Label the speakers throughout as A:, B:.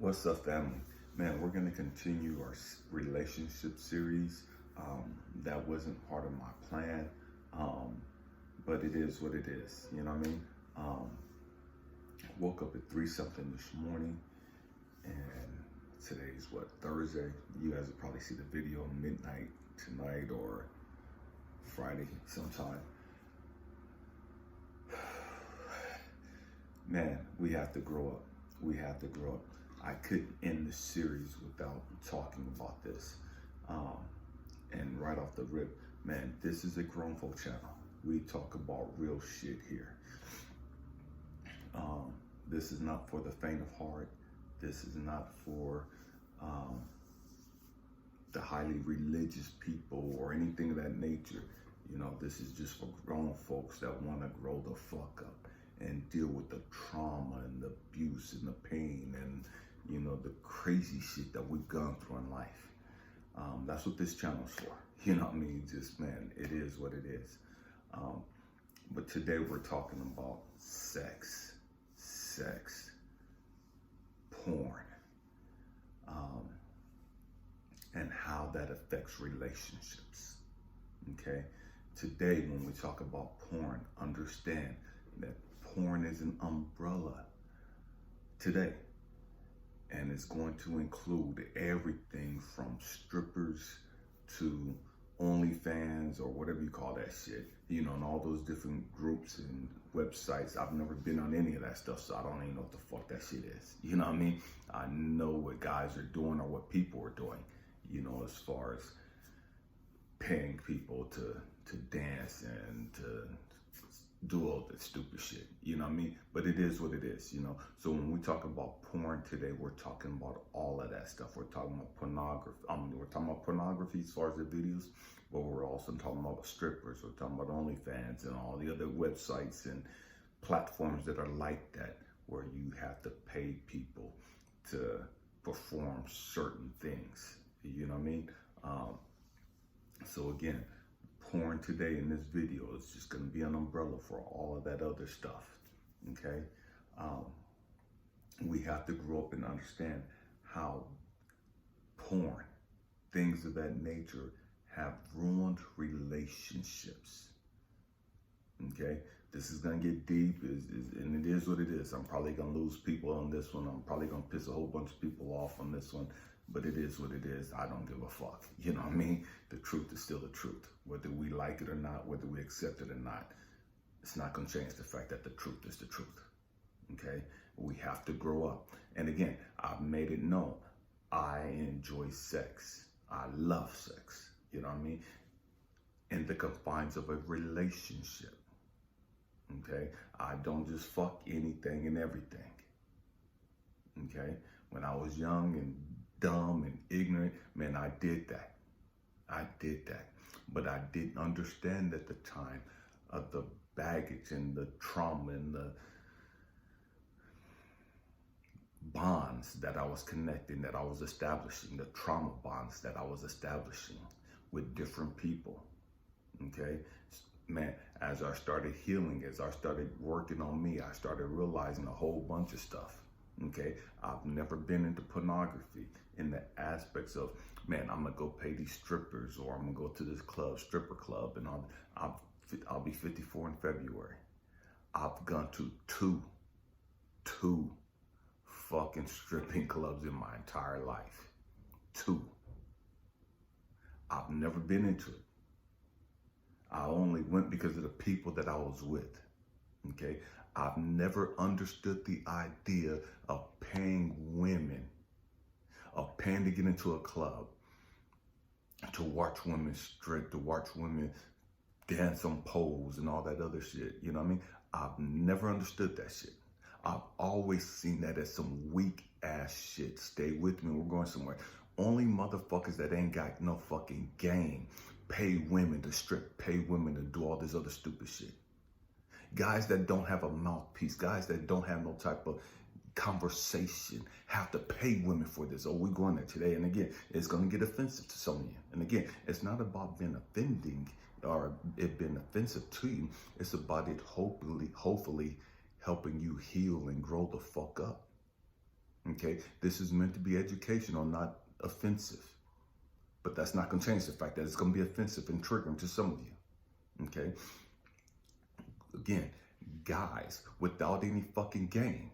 A: What's up, family? Man, we're going to continue our relationship series. That wasn't part of my plan, um, but it is what it is. You know what I mean? Um, Woke up at 3 something this morning, and today's what, Thursday? You guys will probably see the video midnight tonight or Friday sometime. Man, we have to grow up. We have to grow up. I couldn't end the series without talking about this. Um, and right off the rip, man, this is a grown folk channel. We talk about real shit here. This is not for the faint of heart. This is not for the highly religious people or anything of that nature. You know, this is just for grown folks that want to grow the fuck up and deal with the trauma and the abuse and the pain and, you know, the crazy shit that we've gone through in life. That's what this channel's for. You know what I mean? Just, man, it is what it is. But today we're talking about sex, porn, and how that affects relationships. Okay? Today, when we talk about porn, understand that porn is an umbrella today. And it's going to include everything from strippers to OnlyFans or whatever you call that shit. You know, and all those different groups and websites. I've never been on any of that stuff, so I don't even know what the fuck that shit is. You know what I mean? I know what guys are doing or what people are doing, you know, as far as paying people to dance and to do all this stupid shit, you know what I mean? But it is what it is, you know? So when we talk about porn today, we're talking about all of that stuff. We're talking about pornography. We're talking about pornography as far as the videos, but we're also talking about strippers. We're talking about OnlyFans and all the other websites and platforms that are like that, where you have to pay people to perform certain things, you know what I mean? So again, porn today in this video is just going to be an umbrella for all of that other stuff. Okay, we have to grow up and understand how porn, things of that nature, have ruined relationships. Okay, this is going to get deep, and it is what it is. I'm probably going to lose people on this one. I'm probably going to piss a whole bunch of people off on this one. But it is what it is. I don't give a fuck. You know what I mean? The truth is still the truth. Whether we like it or not, whether we accept it or not, it's not going to change the fact that the truth is the truth. Okay? We have to grow up. And again, I've made it known. I enjoy sex. I love sex. You know what I mean? In the confines of a relationship. Okay? I don't just fuck anything and everything. Okay? When I was young and dumb and ignorant, man, I did that. But I didn't understand at the time of the baggage and the trauma and the bonds that I was connecting, that I was establishing, the trauma bonds that I was establishing with different people. Okay? Man, as I started healing, as I started working on me, I started realizing a whole bunch of stuff. Okay, I've never been into pornography in the aspects of, man, I'm gonna go pay these strippers, or I'm gonna go to this club, stripper club, and I'll be 54 in February. I've gone to two fucking stripping clubs in my entire life. 2. I've never been into it. I only went because of the people that I was with. Okay, I've never understood the idea of paying women, of paying to get into a club, to watch women strip, to watch women dance on poles and all that other shit. You know what I mean? I've never understood that shit. I've always seen that as some weak ass shit. Stay with me, we're going somewhere. Only motherfuckers that ain't got no fucking game pay women to strip, pay women to do all this other stupid shit. Guys that don't have a mouthpiece, guys that don't have no type of conversation have to pay women for this. Oh, we're going there today. And again, it's going to get offensive to some of you. And again, it's not about being offending or it being offensive to you. It's about it hopefully helping you heal and grow the fuck up. Okay, this is meant to be educational, not offensive. But that's not going to change the fact that it's going to be offensive and triggering to some of you. Okay, again, guys without any fucking game,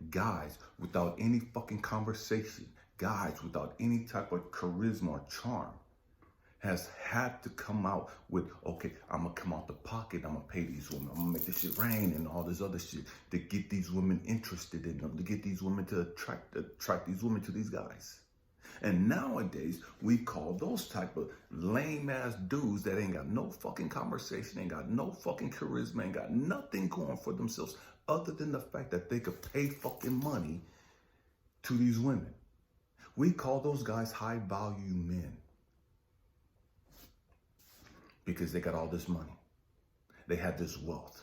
A: guys without any fucking conversation, guys without any type of charisma or charm has had to come out with, okay, I'm gonna come out the pocket, I'm gonna pay these women, I'm gonna make this shit rain and all this other shit to get these women interested in them, to get these women to attract these women to these guys. And nowadays, we call those type of lame ass dudes that ain't got no fucking conversation, ain't got no fucking charisma, ain't got nothing going for themselves other than the fact that they could pay fucking money to these women. We call those guys high value men because they got all this money. They have this wealth.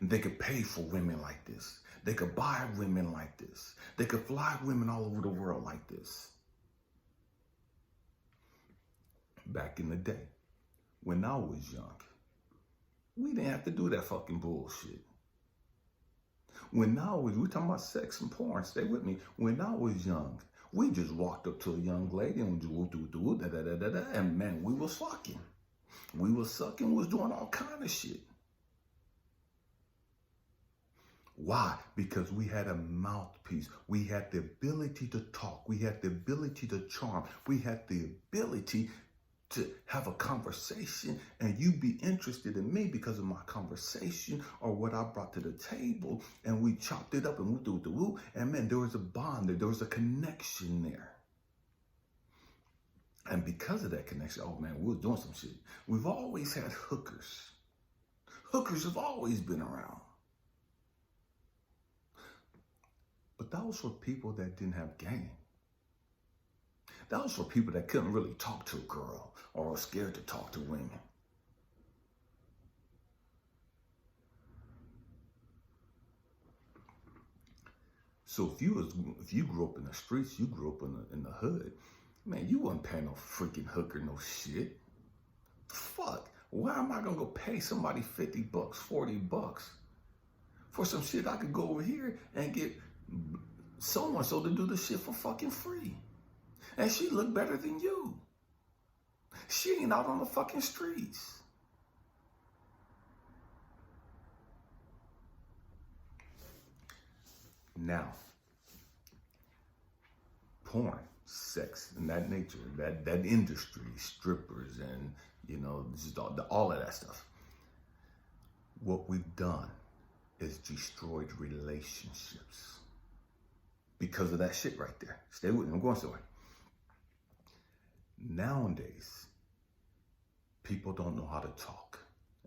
A: And they could pay for women like this. They could buy women like this. They could fly women all over the world like this. Back in the day, when I was young, we didn't have to do that fucking bullshit. We're talking about sex and porn, stay with me. When I was young, we just walked up to a young lady and and man, we was fucking. We was sucking, we was doing all kind of shit. Why? Because we had a mouthpiece. We had the ability to talk. We had the ability to charm. We had the ability to have a conversation and you be interested in me because of my conversation or what I brought to the table, and we chopped it up and woo, and man, there was a bond there. There was a connection there. And because of that connection, oh man, we were doing some shit. We've always had hookers. Hookers have always been around. But that was for people that didn't have game. That was for people that couldn't really talk to a girl or were scared to talk to women. So if you grew up in the streets, you grew up in the hood, man, you wouldn't pay no freaking hooker no shit. Fuck. Why am I gonna go pay somebody $50, $40 for some shit I could go over here and get so-and-so to do the shit for fucking free? And she look better than you. She ain't out on the fucking streets. Now, porn, sex, and that nature, that industry, strippers, and just all of that stuff. What we've done is destroyed relationships because of that shit right there. Stay with me. I'm going somewhere. Nowadays, people don't know how to talk.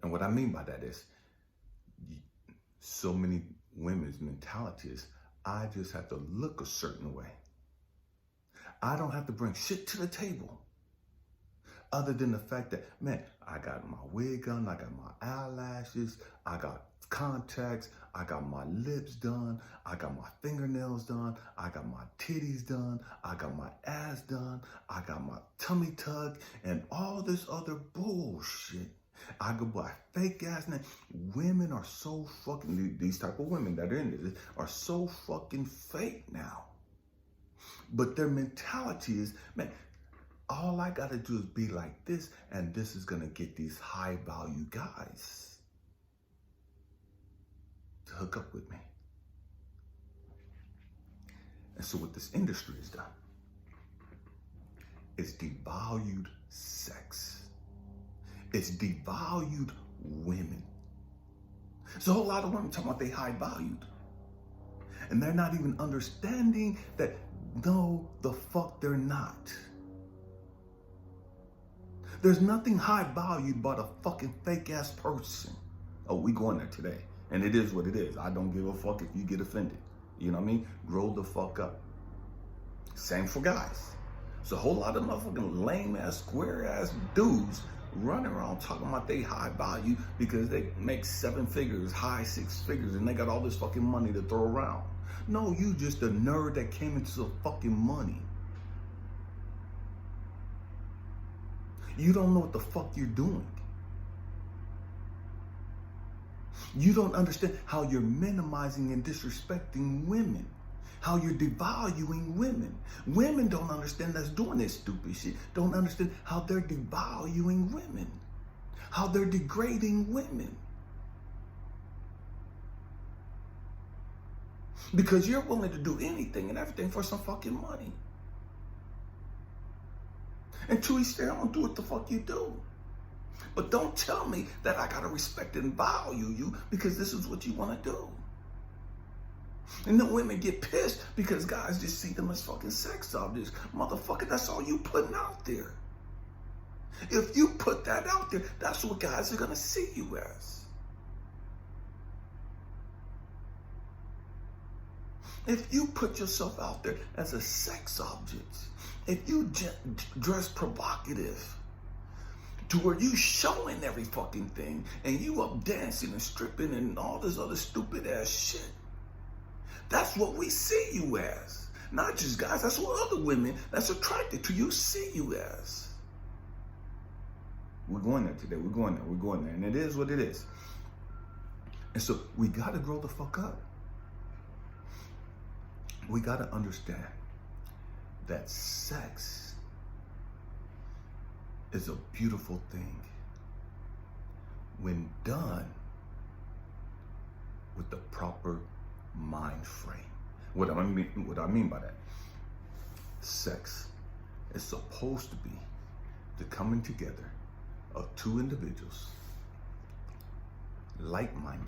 A: And what I mean by that is so many women's mentality is, I just have to look a certain way. I don't have to bring shit to the table other than the fact that, man, I got my wig on, I got my eyelashes, I got contacts, I got my lips done, I got my fingernails done, I got my titties done, I got my ass done, I got my tummy tucked, and all this other bullshit. I go buy fake ass names. Women are so fucking, these type of women that are in this are so fucking fake now. But their mentality is, man, all I gotta do is be like this, and this is gonna get these high value guys to hook up with me. And so what this industry has done is devalued sex. It's devalued women. There's a whole lot of women talking about they high valued. And they're not even understanding that, no, the fuck they're not. There's nothing high valued but a fucking fake ass person. Oh, we going there today. And it is what it is. I don't give a fuck if you get offended. You know what I mean? Grow the fuck up. Same for guys. It's a whole lot of motherfucking lame ass, square ass dudes running around talking about they high value because they make 7 figures, high 6 figures, and they got all this fucking money to throw around. No, you just a nerd that came into some fucking money. You don't know what the fuck you're doing. You don't understand how you're minimizing and disrespecting women. How you're devaluing women. Women don't understand that's doing this stupid shit. Don't understand how they're devaluing women. How they're degrading women. Because you're willing to do anything and everything for some fucking money. And to each their own, do what the fuck you do. But don't tell me that I gotta respect and value you because this is what you wanna do. And then women get pissed because guys just see them as fucking sex objects. Motherfucker, that's all you putting out there. If you put that out there, that's what guys are gonna see you as. If you put yourself out there as a sex object, if you dress provocative to where you showing every fucking thing and you up dancing and stripping and all this other stupid ass shit, that's what we see you as. Not just guys, that's what other women that's attracted to you see you as. We're going there today. We're going there. And it is what it is. And so we got to grow the fuck up. We got to understand that sex is a beautiful thing when done with the proper mind frame. What I mean by that, sex is supposed to be the coming together of two individuals, like-minded,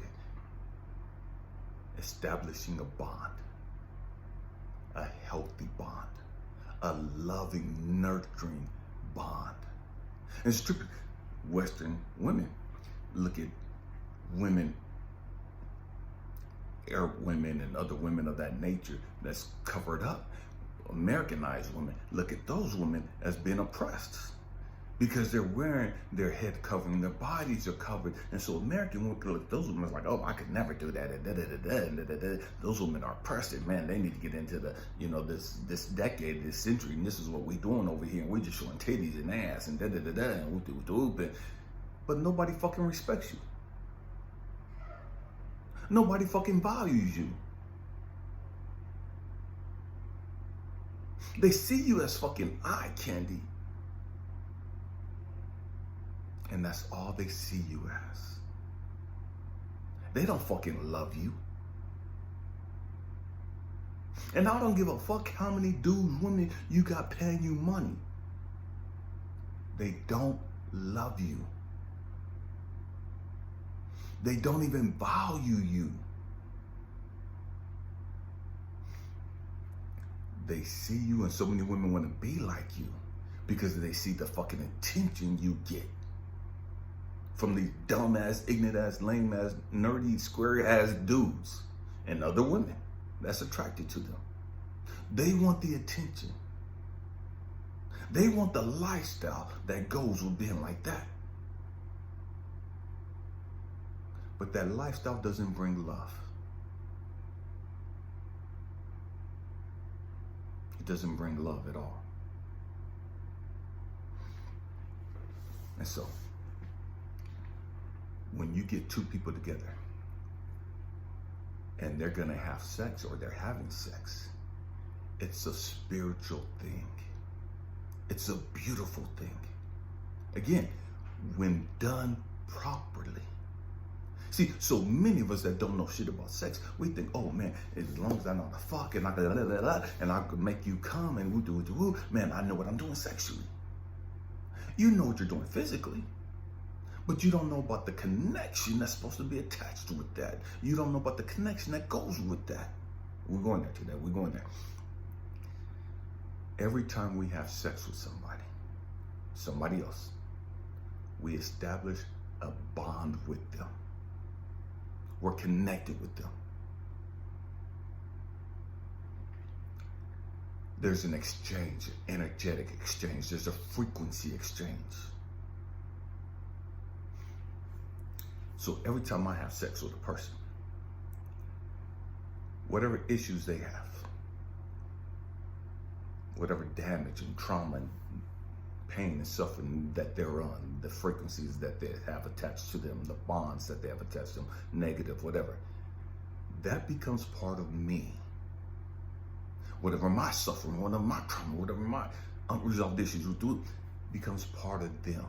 A: establishing a bond, a healthy bond, a loving, nurturing bond. And strictly Western women look at women, Arab women and other women of that nature that's covered up. Americanized women look at those women as being oppressed because they're wearing their head covering, their bodies are covered. And so American women look at those women like, oh, I could never do that. Those women are oppressed, and man, they need to get into the, this decade, this century, and this is what we're doing over here, and we're just showing titties and ass and and whoop. But nobody fucking respects you. Nobody fucking values you. They see you as fucking eye candy. And that's all they see you as. They don't fucking love you. And I don't give a fuck how many dudes, women you got paying you money. They don't love you. They don't even value you. They see you, and so many women want to be like you because they see the fucking attention you get from these dumb-ass, ignorant-ass, lame-ass, nerdy, square-ass dudes and other women that's attracted to them. They want the attention. They want the lifestyle that goes with being like that. But that lifestyle doesn't bring love. It doesn't bring love at all. And so, when you get two people together and they're gonna have sex or they're having sex, it's a spiritual thing. It's a beautiful thing. Again, when done properly. See, so many of us that don't know shit about sex, we think, oh man, as long as I know how to fuck and I could make you come and woo, man, I know what I'm doing sexually. You know what you're doing physically, but you don't know about the connection that's supposed to be attached with that. You don't know about the connection that goes with that. We're going there today. We're going there. Every time we have sex with somebody else, we establish a bond with them. We're connected with them. There's an exchange, an energetic exchange. There's a frequency exchange. So every time I have sex with a person, whatever issues they have, whatever damage and trauma and pain and suffering that they're on, the frequencies that they have attached to them, the bonds that they have attached to them, negative, whatever. That becomes part of me. Whatever my suffering, whatever my trauma, whatever my unresolved issues will do, becomes part of them.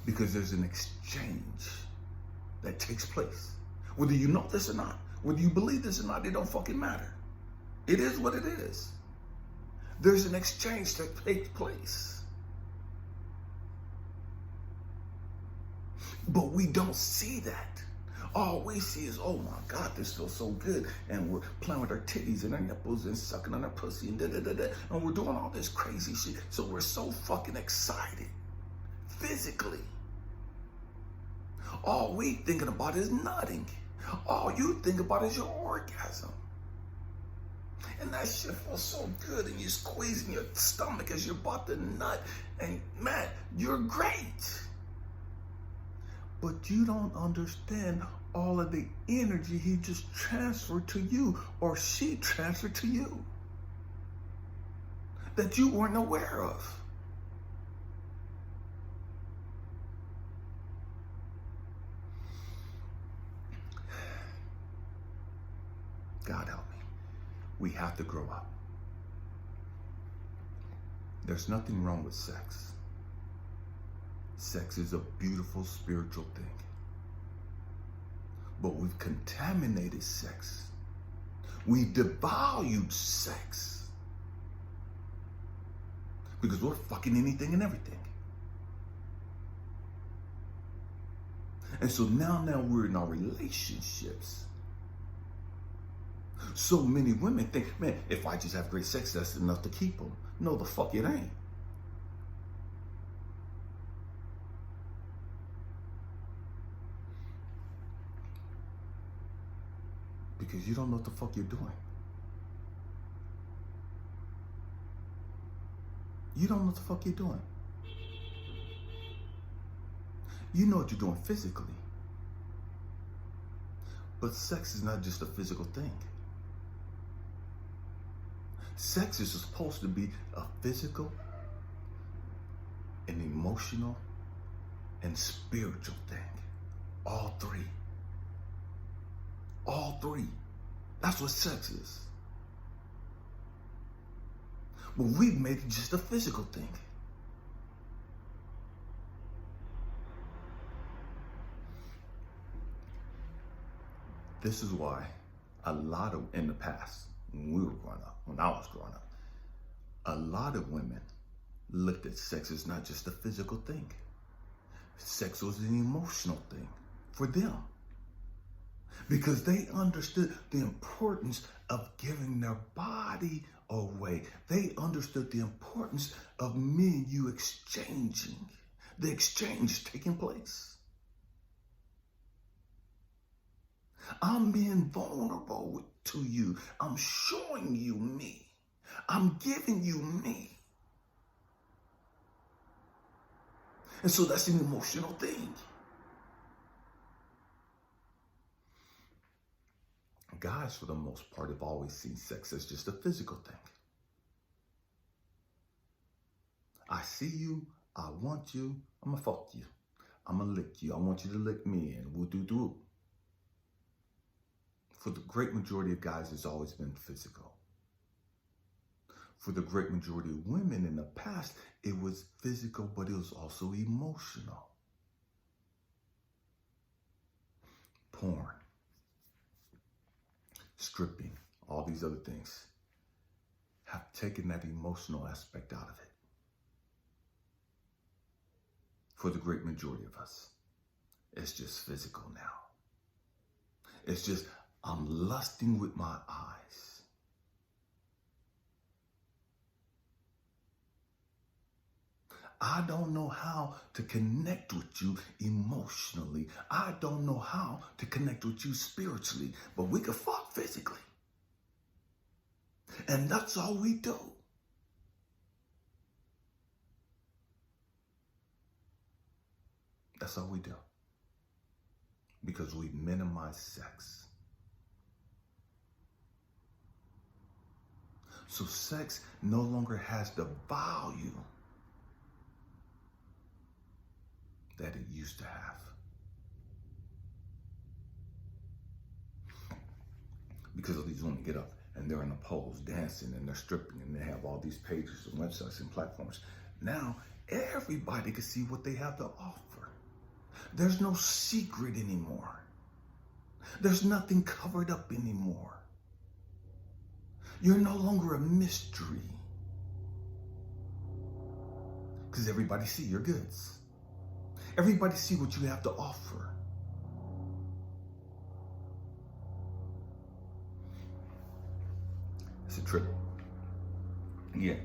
A: Because there's an exchange that takes place. Whether you know this or not, whether you believe this or not, it don't fucking matter. It is what it is. There's an exchange that takes place. But we don't see that. All we see is, oh my God, this feels so good. And we're playing with our titties and our nipples and sucking on our pussy and da-da-da-da. And we're doing all this crazy shit. So we're so fucking excited physically. All we thinking about is nutting. All you think about is your orgasm. And that shit feels so good, and you're squeezing your stomach as you're about to nut. And man, you're great. But you don't understand all of the energy he just transferred to you, or she transferred to you, that you weren't aware of. God help me. We have to grow up. There's nothing wrong with sex. Sex is a beautiful spiritual thing. But we've contaminated sex. We've devalued sex. Because we're fucking anything and everything. And so now we're in our relationships. So many women think, man, if I just have great sex, that's enough to keep them. No, the fuck it ain't. Because you don't know what the fuck you're doing. You don't know what the fuck you're doing. You know what you're doing physically. But sex is not just a physical thing. Sex is supposed to be a physical, an emotional, and spiritual thing. All three. All three. That's what sex is. But we've made it just a physical thing. This is why a lot of, in the past, when we were growing up, when I was growing up, a lot of women looked at sex as not just a physical thing. Sex was an emotional thing for them. Because they understood the importance of giving their body away. They understood the importance of me and you exchanging, the exchange taking place. I'm being vulnerable to you. I'm showing you me. I'm giving you me. And so that's an emotional thing. Guys, for the most part, have always seen sex as just a physical thing. I see you, I want you, I'm gonna fuck you. I'm gonna lick you, I want you to lick me, and woo-doo-doo. For the great majority of guys, it's always been physical. For the great majority of women in the past, it was physical, but it was also emotional. Porn, stripping, all these other things have taken that emotional aspect out of it. For the great majority of us, it's just physical now. It's just, I'm lusting with my eyes. I don't know how to connect with you emotionally. I don't know how to connect with you spiritually, but we can fuck physically. And that's all we do. That's all we do. Because we minimize sex. So sex no longer has the value that it used to have. Because of these women get up and they're in the poles dancing and they're stripping and they have all these pages and websites and platforms. Now everybody can see what they have to offer. There's no secret anymore. There's nothing covered up anymore. You're no longer a mystery. Because everybody see your goods. Everybody see what you have to offer. It's a trip. Yeah,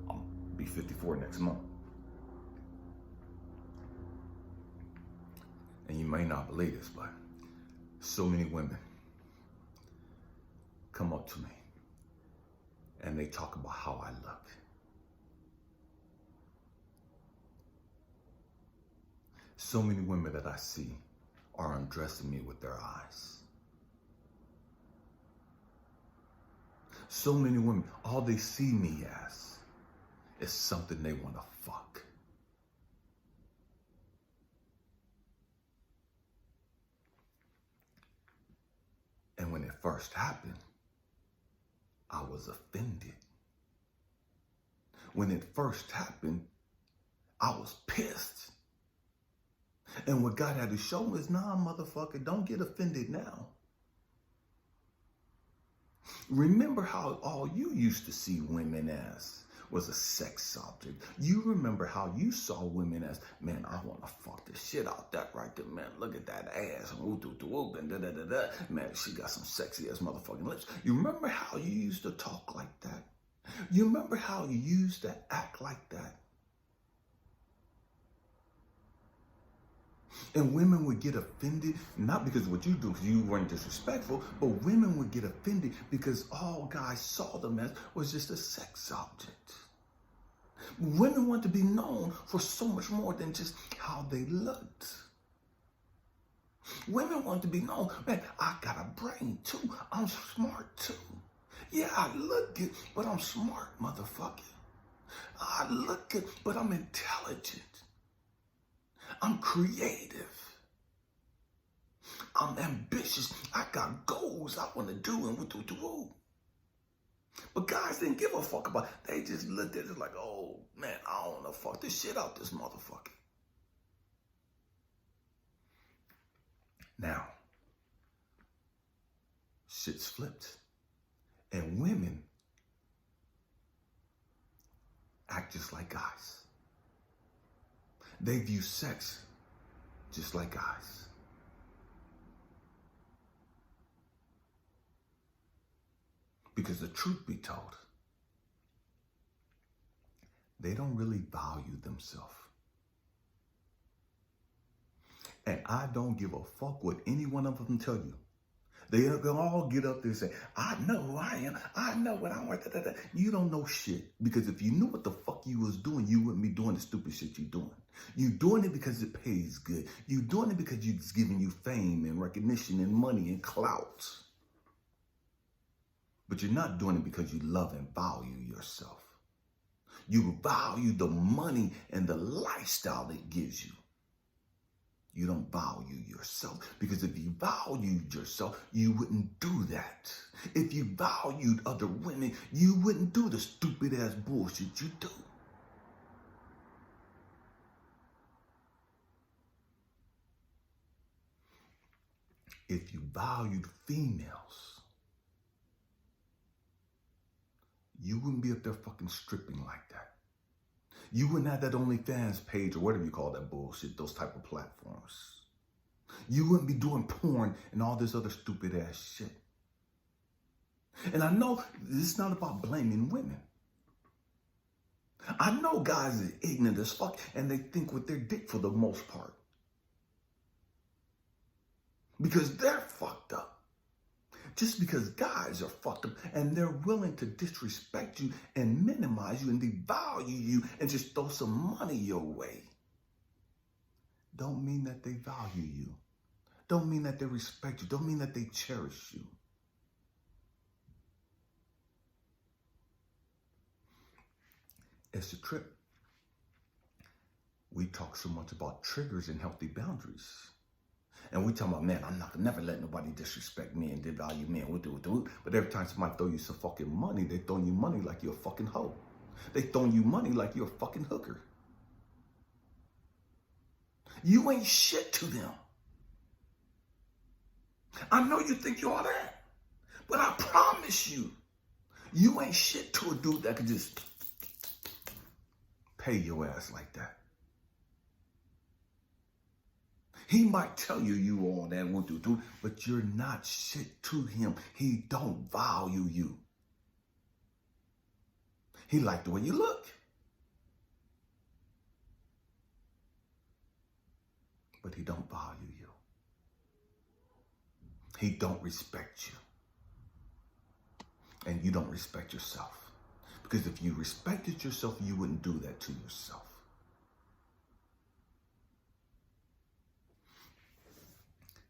A: I'll be 54 next month. And you may not believe this, but so many women come up to me and they talk about how I look. So many women that I see are undressing me with their eyes. So many women, all they see me as is something they want to fuck. And when it first happened, I was offended. When it first happened, I was pissed. And what God had to show me is, nah, motherfucker, don't get offended now. Remember how all you used to see women as was a sex object. You remember how you saw women as, man, I want to fuck the shit out that right there, man. Look at that ass, and da-da-da-da. Man, she got some sexy ass motherfucking lips. You remember how you used to talk like that? You remember how you used to act like that? And women would get offended, not because of what you do, because you weren't disrespectful, but women would get offended because all guys saw them as was just a sex object. Women want to be known for so much more than just how they looked. Women want to be known, man, I got a brain too. I'm smart too. Yeah, I look good, but I'm smart, motherfucker. I look good, but I'm intelligent. I'm creative. I'm ambitious. I got goals I want to do and But guys didn't give a fuck about it. They just looked at it like, oh man, I want to fuck this shit out this motherfucker. Now, shit's flipped. And women act just like guys. They view sex just like guys. Because the truth be told, they don't really value themselves. And I don't give a fuck what any one of them tell you. They'll all get up there and say, I know who I am. I know what I want. You don't know shit. Because if you knew what the fuck you was doing, you wouldn't be doing the stupid shit you're doing. You're doing it because it pays good. You're doing it because it's giving you fame and recognition and money and clout. But you're not doing it because you love and value yourself. You value the money and the lifestyle it gives you. You don't value yourself, because if you valued yourself, you wouldn't do that. If you valued other women, you wouldn't do the stupid ass bullshit you do. If you valued females, you wouldn't be up there fucking stripping like that. You wouldn't have that OnlyFans page or whatever you call that bullshit, those type of platforms. You wouldn't be doing porn and all this other stupid ass shit. And I know this is not about blaming women. I know guys are ignorant as fuck and they think with their dick for the most part. Because they're fucked up. Just because guys are fucked up and they're willing to disrespect you and minimize you and devalue you and just throw some money your way, don't mean that they value you. Don't mean that they respect you. Don't mean that they cherish you. It's a trip. we talk so much about triggers and healthy boundaries. And we talk about, man, I'm not gonna never let nobody disrespect me and devalue me and we'll do it. But every time somebody throw you some fucking money, they throwing you money like you're a fucking hoe. They throwing you money like you're a fucking hooker. You ain't shit to them. I know you think you are that, but I promise you, you ain't shit to a dude that can just pay your ass like that. He might tell you you all that won't do, but you're not shit to him. He don't value you. He like the way you look. But he don't value you. He don't respect you. And you don't respect yourself. Because if you respected yourself, you wouldn't do that to yourself.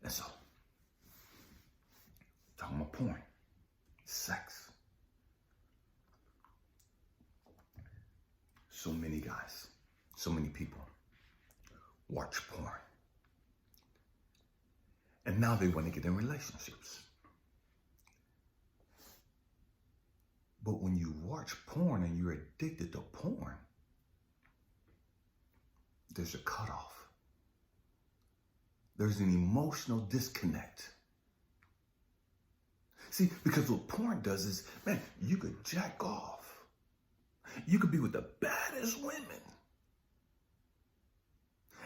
A: And so, talking about porn, sex. So many guys, so many people watch porn. And now they want to get in relationships. But when you watch porn and you're addicted to porn, there's a cutoff. There's an emotional disconnect. See, because what porn does is, man, you could jack off. You could be with the baddest women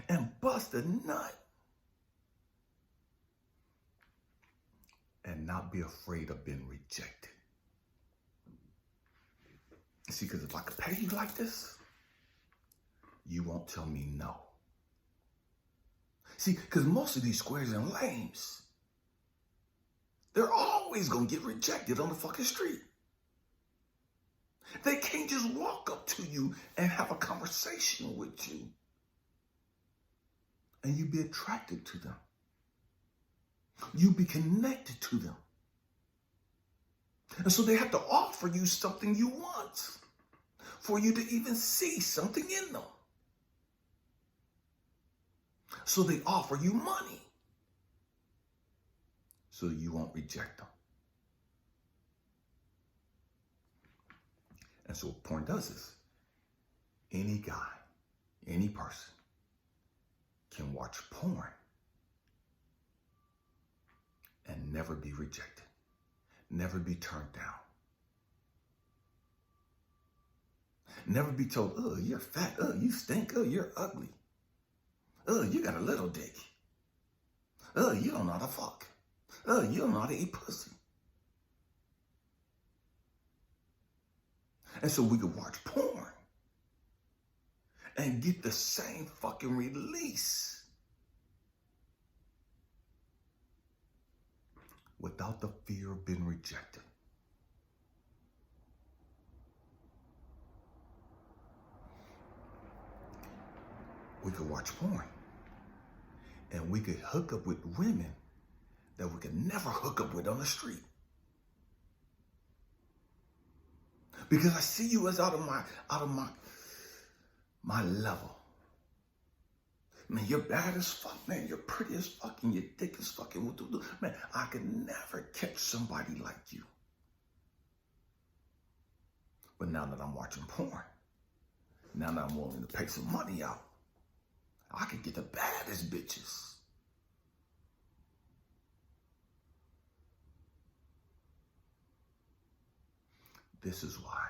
A: and bust a nut and not be afraid of being rejected. See, because if I could pay you like this, you won't tell me no. See, because most of these squares and lames, they're always going to get rejected on the fucking street. They can't just walk up to you and have a conversation with you and you be attracted to them. You be connected to them. And so they have to offer you something you want for you to even see something in them. So they offer you money so you won't reject them. And so what porn does is any guy, any person can watch porn and never be rejected, never be turned down. Never be told, oh, you're fat, oh, you stink, oh, you're ugly. Oh, you got a little dick. Oh, you don't know how to fuck. Oh, you don't know how to eat pussy. And so we could watch porn and get the same fucking release without the fear of being rejected. We could watch porn and we could hook up with women that we could never hook up with on the street. Because I see you as out of my level. Man, you're bad as fuck, man. You're pretty as fuck and you're thick as fuck. Man, I could never catch somebody like you. But now that I'm watching porn, now that I'm willing to pay some money out, I could get the baddest bitches. This is why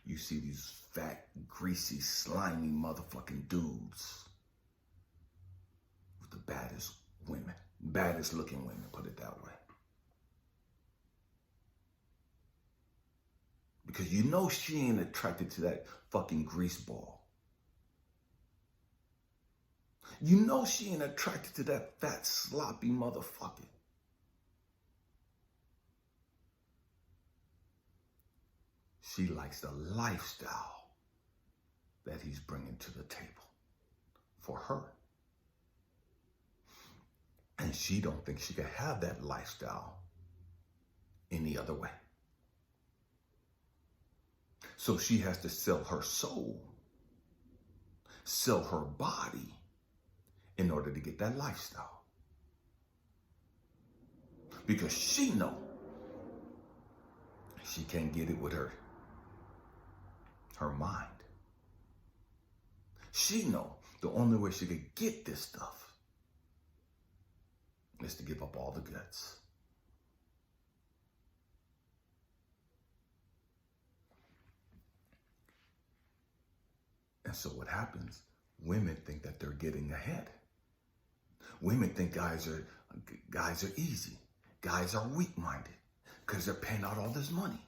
A: you see these fat, greasy, slimy motherfucking dudes with the baddest women, baddest looking women, put it that way. Because you know she ain't attracted to that fucking grease ball. You know she ain't attracted to that fat, sloppy motherfucker. She likes the lifestyle that he's bringing to the table for her. And she don't think she can have that lifestyle any other way. So she has to sell her soul. sell her body in order to get that lifestyle. Because she know she can't get it with her mind. She know the only way she could get this stuff is to give up all the guts. And so what happens, women think that they're getting ahead. Women think guys are easy. Guys are weak-minded because they're paying out all this money.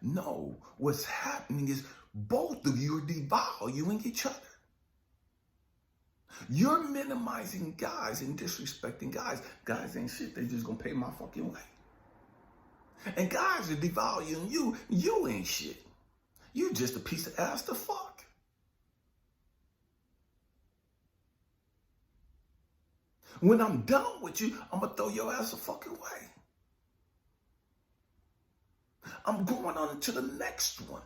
A: No, what's happening is both of you are devaluing each other. You're minimizing guys and disrespecting guys. Guys ain't shit, they just gonna pay my fucking way. And guys are devaluing you. You ain't shit. You just a piece of ass to fuck. When I'm done with you, I'm gonna throw your ass a fucking way. I'm going on to the next one.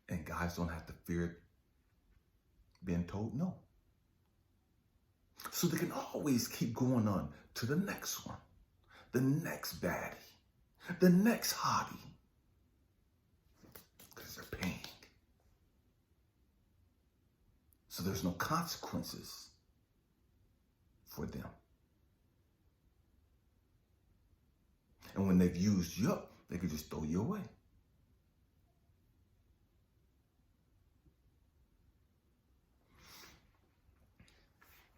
A: And guys don't have to fear being told no. So they can always keep going on to the next one, the next baddie, the next hottie, because they're paying. So there's no consequences for them. And when they've used you up, they can just throw you away.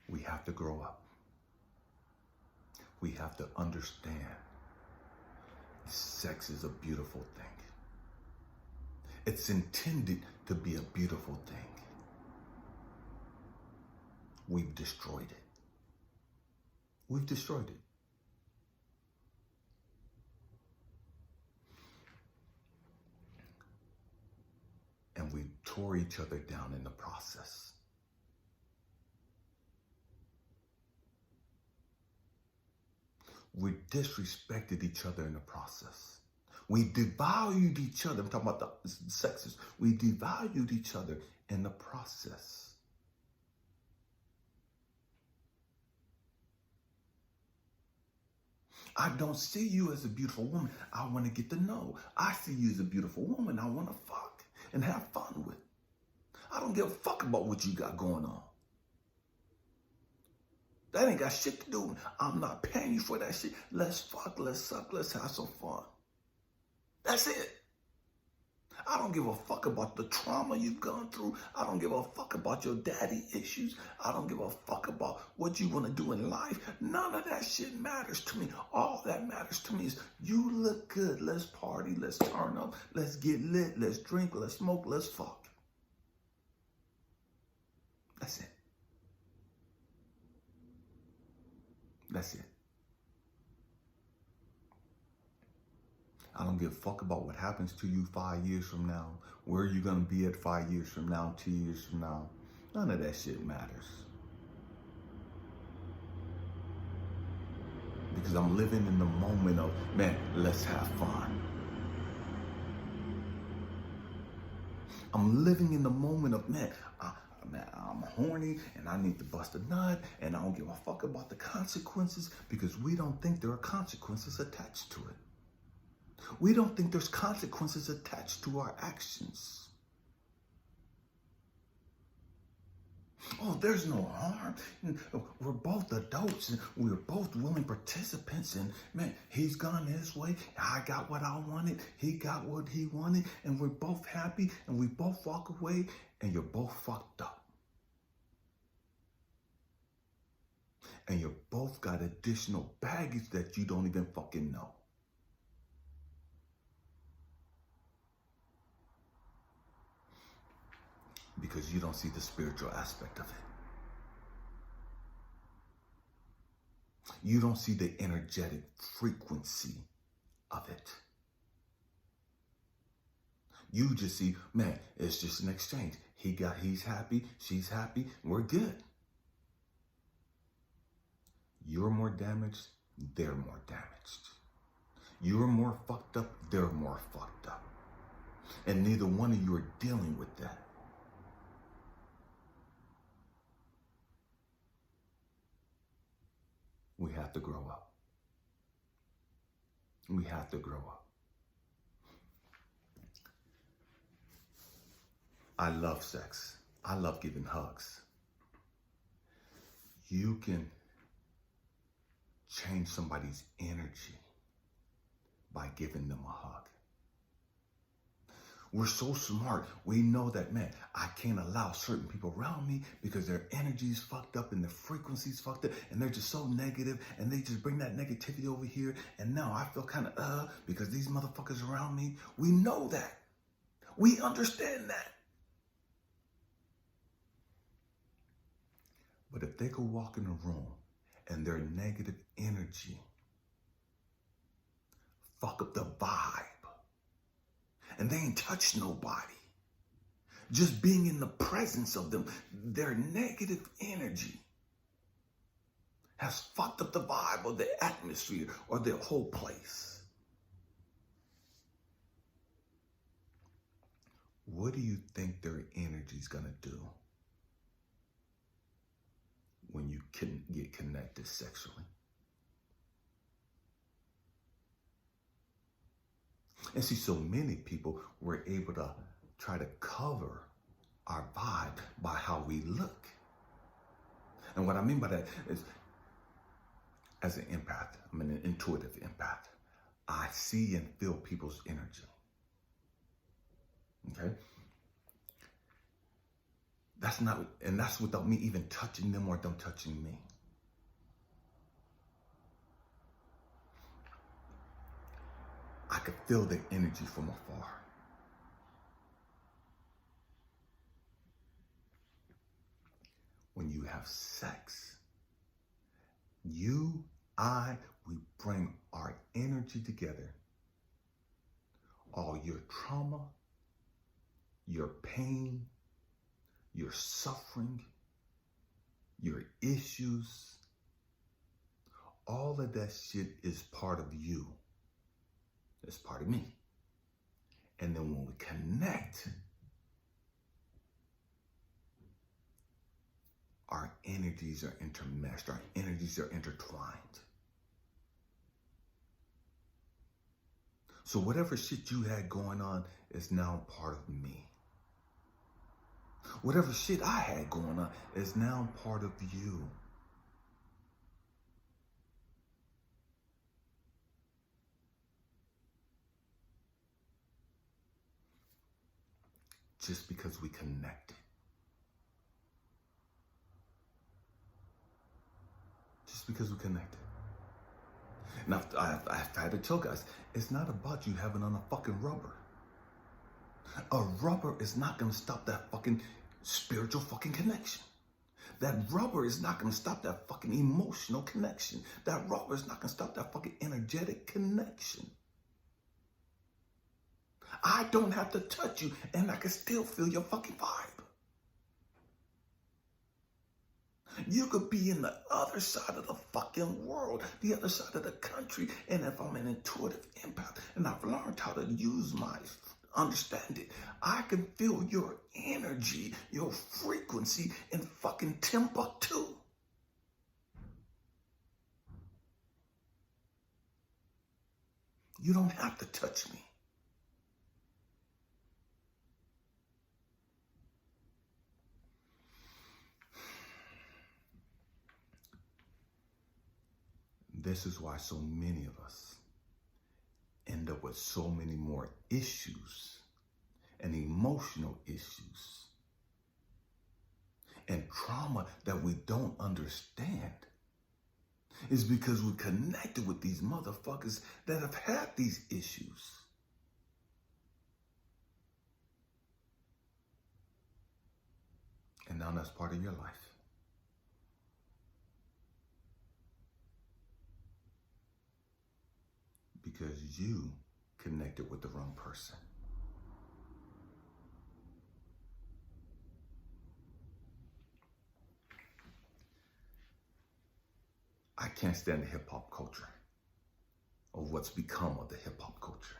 A: We have to grow up. We have to understand sex is a beautiful thing. It's intended to be a beautiful thing. We've destroyed it. We've destroyed it. And we tore each other down in the process. We disrespected each other in the process. We devalued each other. I'm talking about the sexes. We devalued each other in the process. I don't see you as a beautiful woman I want to get to know. I see you as a beautiful woman I want to fuck and have fun with. I don't give a fuck about what you got going on. That ain't got shit to do with me. I'm not paying you for that shit. Let's fuck, let's suck, let's have some fun. That's it. I don't give a fuck about the trauma you've gone through. I don't give a fuck about your daddy issues. I don't give a fuck about what you want to do in life. None of that shit matters to me. All that matters to me is you look good. Let's party. Let's turn up. Let's get lit. Let's drink. Let's smoke. Let's fuck. That's it. That's it. I don't give a fuck about what happens to you 5 years from now. Where you're going to be at 5 years from now, 2 years from now. None of that shit matters. Because I'm living in the moment of, man, let's have fun. I'm living in the moment of, man, I'm horny and I need to bust a nut and I don't give a fuck about the consequences because we don't think there are consequences attached to it. We don't think there's consequences attached to our actions. Oh, there's no harm. We're both adults and we're both willing participants. And man, he's gone his way. I got what I wanted. He got what he wanted. And we're both happy and we both walk away and you're both fucked up. And you both got additional baggage that you don't even fucking know. Because you don't see the spiritual aspect of it. You don't see the energetic frequency of it. You just see, man, it's just an exchange. He's happy, she's happy, we're good. You're more damaged, they're more damaged. You're more fucked up, they're more fucked up. And neither one of you are dealing with that. We have to grow up. We have to grow up. I love sex. I love giving hugs. You can change somebody's energy by giving them a hug. We're so smart. We know that, man, I can't allow certain people around me because their energy's fucked up and their frequency's fucked up and they're just so negative and they just bring that negativity over here. And now I feel kind of, because these motherfuckers around me. We know that. We understand that. But if they could walk in a room and their negative energy fuck up the vibe, and they ain't touched nobody, just being in the presence of them, their negative energy has fucked up the vibe of the atmosphere or their whole place. What do you think their energy's gonna do when you can get connected sexually? And see, so many people were able to try to cover our vibe by how we look. And what I mean by that is, as an empath, I'm an intuitive empath. I see and feel people's energy. Okay? That's without me even touching them or them touching me. I could feel the energy from afar. When you have sex, we bring our energy together. All your trauma, your pain, your suffering, your issues, all of that shit is part of you. It's part of me. And then when we connect, our energies are intermeshed, our energies are intertwined. So whatever shit you had going on is now part of me. Whatever shit I had going on is now part of you. Just because we connected. Just because we connected. Now, I've had to tell guys, it's not about you having on a fucking rubber. A rubber is not going to stop that fucking spiritual fucking connection. That rubber is not going to stop that fucking emotional connection. That rubber is not going to stop that fucking energetic connection. I don't have to touch you and I can still feel your fucking vibe. You could be in the other side of the fucking world, the other side of the country, and if I'm an intuitive empath and I've learned how to use my understanding, I can feel your energy, your frequency in fucking Timbuktu. You don't have to touch me. This is why so many of us end up with so many more issues and emotional issues and trauma that we don't understand. Is because we connected with these motherfuckers that have had these issues. And now that's part of your life. Because you connected with the wrong person. I can't stand the hip hop culture or what's become of the hip hop culture.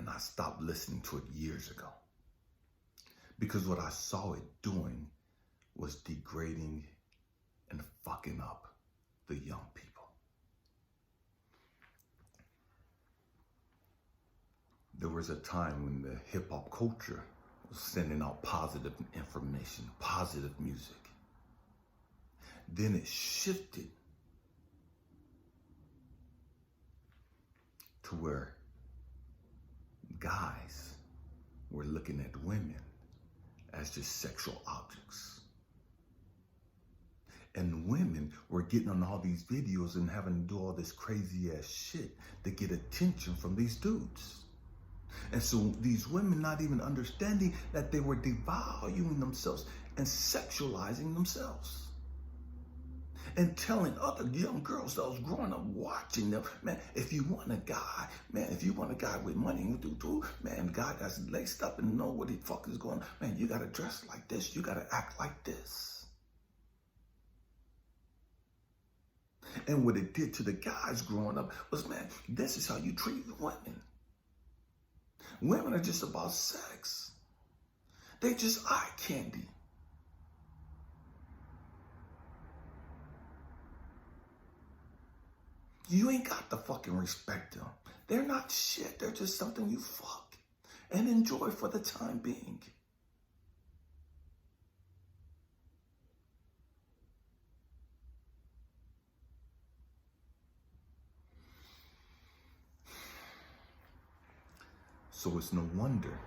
A: And I stopped listening to it years ago. Because what I saw it doing was degrading and fucking up the young people. There was a time when the hip hop culture was sending out positive information, positive music. Then it shifted to where guys were looking at women as just sexual objects. And women were getting on all these videos and having to do all this crazy ass shit to get attention from these dudes. And so these women not even understanding that they were devaluing themselves and sexualizing themselves. And telling other young girls that was growing up watching them, man, if you want a guy, with money, man, the guy that's laced up and know what the fuck is going on, man, you gotta dress like this, you gotta act like this. And what it did to the guys growing up was, man, this is how you treat women. Women are just about sex. They just eye candy. You ain't got to fucking respect them. They're not shit. They're just something you fuck and enjoy for the time being. So it's no wonder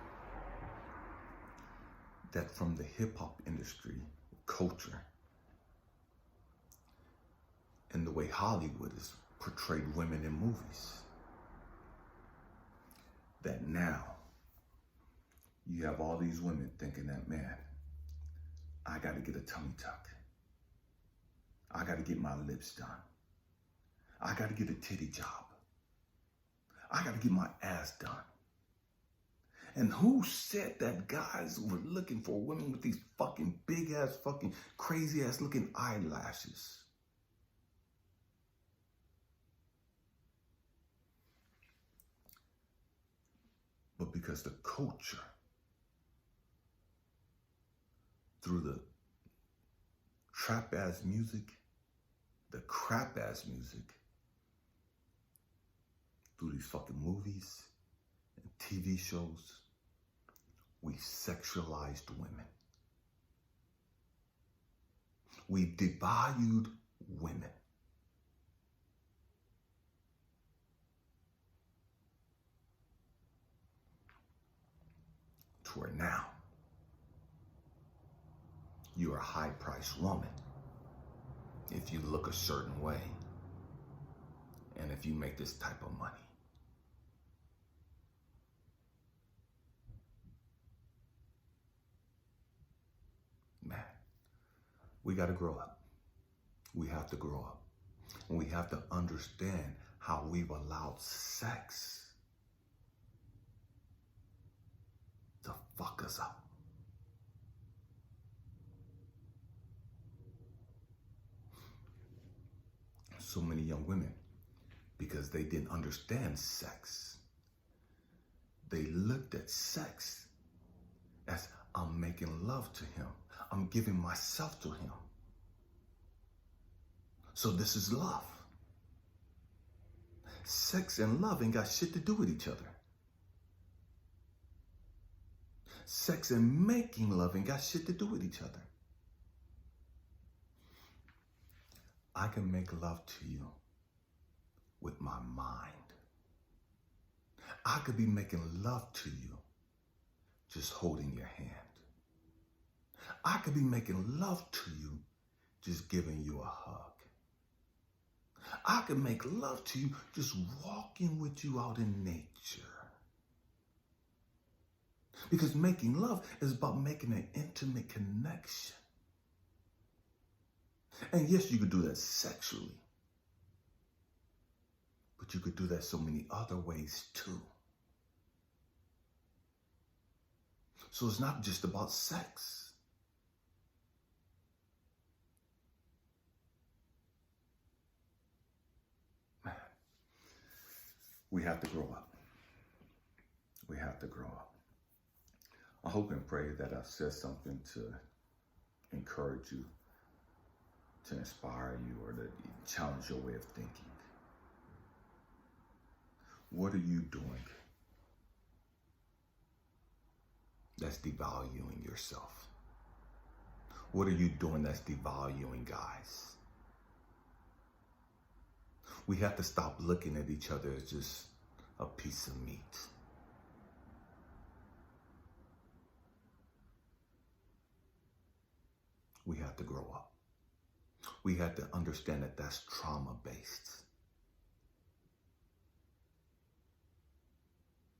A: that from the hip hop industry, culture, and the way Hollywood has portrayed women in movies, that now you have all these women thinking that, man, I got to get a tummy tuck. I got to get my lips done. I got to get a titty job. I got to get my ass done. And who said that guys were looking for women with these fucking big ass, fucking crazy ass looking eyelashes? But because the culture, through the trap ass music, the crap ass music, through these fucking movies and TV shows, we sexualized women. We devalued women. To where now, you're a high-priced woman if you look a certain way and if you make this type of money. Man, we got to grow up. We have to grow up. And we have to understand how we've allowed sex to fuck us up. So many young women, because they didn't understand sex, they looked at sex as, I'm making love to him. I'm giving myself to him. So this is love. Sex and love ain't got shit to do with each other. Sex and making love ain't got shit to do with each other. I can make love to you with my mind. I could be making love to you just holding your hand. I could be making love to you just giving you a hug. I could make love to you just walking with you out in nature. Because making love is about making an intimate connection. And yes, you could do that sexually. But you could do that so many other ways too. So it's not just about sex. Man, we have to grow up. We have to grow up. I hope and pray that I've said something to encourage you, to inspire you, or to challenge your way of thinking. What are you doing that's devaluing yourself? What are you doing that's devaluing guys? We have to stop looking at each other as just a piece of meat. We have to grow up. We have to understand that that's trauma-based.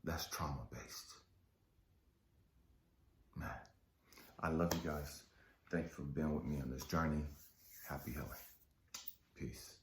A: That's trauma-based. Man, I love you guys. Thanks for being with me on this journey. Happy healing. Peace.